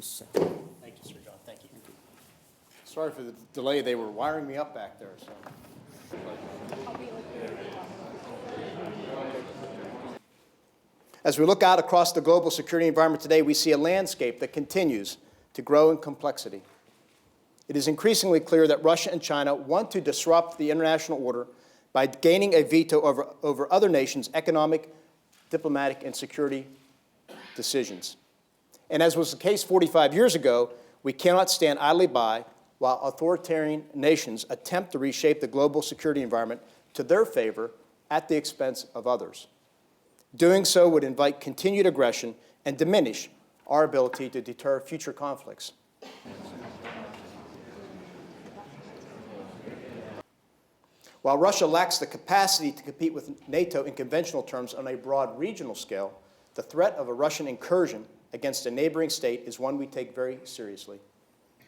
susceptible. Thank you, Sir John. Thank you. Sorry for the delay. They were wiring me up back there. So. As we look out across the global security environment today, we see a landscape that continues to grow in complexity. It is increasingly clear that Russia and China want to disrupt the international order by gaining a veto over other nations' economic, diplomatic, and security decisions. And as was the case 45 years ago, we cannot stand idly by while authoritarian nations attempt to reshape the global security environment to their favor at the expense of others. Doing so would invite continued aggression and diminish our ability to deter future conflicts. While Russia lacks the capacity to compete with NATO in conventional terms on a broad regional scale, the threat of a Russian incursion against a neighboring state is one we take very seriously.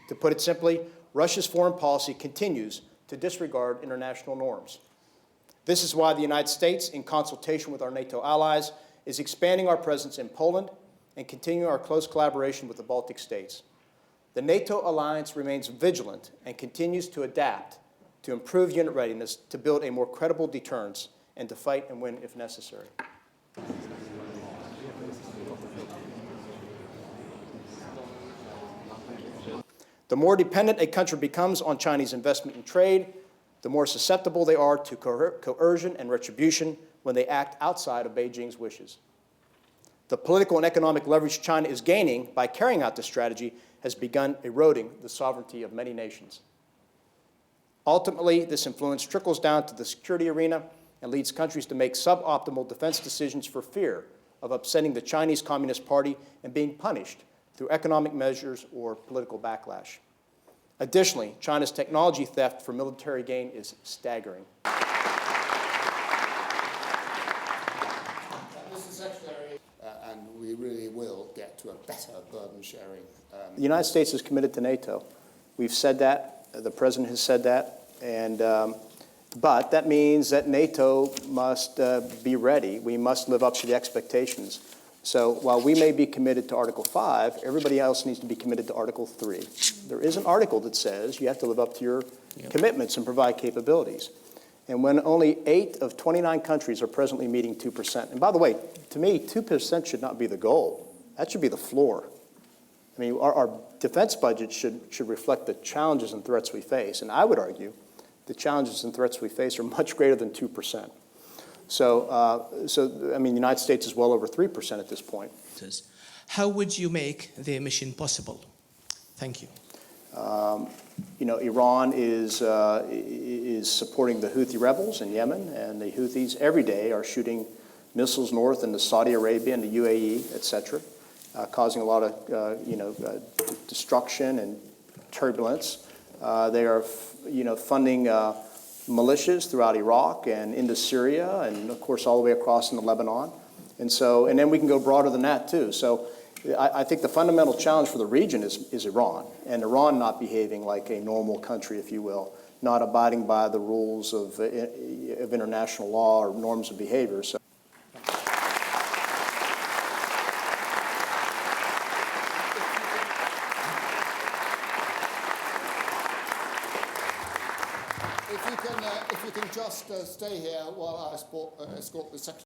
To put it simply, Russia's foreign policy continues to disregard international norms. This is why the United States, in consultation with our NATO allies, is expanding our presence in Poland and continuing our close collaboration with the Baltic states. The NATO alliance remains vigilant and continues to adapt to improve unit readiness, to build a more credible deterrence, and to fight and win if necessary. The more dependent a country becomes on Chinese investment and trade, the more susceptible they are to coercion and retribution when they act outside of Beijing's wishes. The political and economic leverage China is gaining by carrying out this strategy has begun eroding the sovereignty of many nations. Ultimately, this influence trickles down to the security arena and leads countries to make suboptimal defense decisions for fear of upsetting the Chinese Communist Party and being punished through economic measures or political backlash. Additionally, China's technology theft for military gain is staggering. Mr. Secretary, and we really will get to a better burden sharing. The United States is committed to NATO. We've said that. The President has said that. And, but that means that NATO must be ready. We must live up to the expectations. So while we may be committed to Article 5, everybody else needs to be committed to Article 3. There is an article that says you have to live up to your commitments and provide capabilities. And when only 8 of 29 countries are presently meeting 2%, and by the way, to me, 2% should not be the goal. That should be the floor. I mean, our defense budget should reflect the challenges and threats we face. And I would argue the challenges and threats we face are much greater than 2%. So, I mean, the United States is well over 3% at this point. How would you make the mission possible? Thank you. You know, Iran is supporting the Houthi rebels in Yemen, and the Houthis every day are shooting missiles north into Saudi Arabia and the UAE, et cetera, causing a lot of, destruction and turbulence. They are, funding militias throughout Iraq and into Syria, and of course all the way across into Lebanon. And so, and then we can go broader than that too. So I think the fundamental challenge for the region is Iran, and Iran not behaving like a normal country, if you will, not abiding by the rules of international law or norms of behavior. So. If you can just stay here while I escort the Secretary.